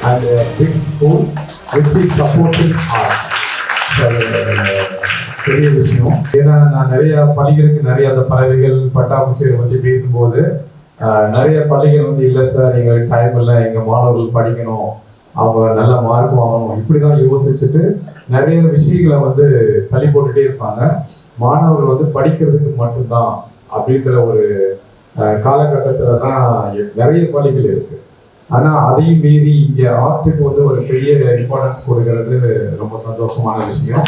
and a big school which is supporting art. பெரிய விஷயம். ஏன்னா நான் நிறைய பள்ளிகளுக்கு நிறைய அந்த பறவைகள் பட்டாம்பூச்சிகளை பற்றி பேசும்போது நிறைய பள்ளிகள் வந்து இல்லை சார் எங்களுக்கு டைம் இல்லை, எங்கள் மாணவர்கள் படிக்கணும், அவங்க நல்ல மார்க் வாங்கணும், இப்படி தான் யோசிச்சுட்டு நிறைய விஷயங்களை வந்து தள்ளி போட்டுகிட்டே இருப்பாங்க. மாணவர்கள் வந்து படிக்கிறதுக்கு மட்டும்தான் அப்படின்ற ஒரு காலகட்டத்தில் தான் நிறைய பள்ளிகள் இருக்கு. ஆனால் அதையும் மீறி இங்கே ஆர்ட்டுக்கு வந்து ஒரு பெரிய இம்பார்ட்டன்ஸ் கொடுக்கறது ரொம்ப சந்தோஷமான விஷயம்.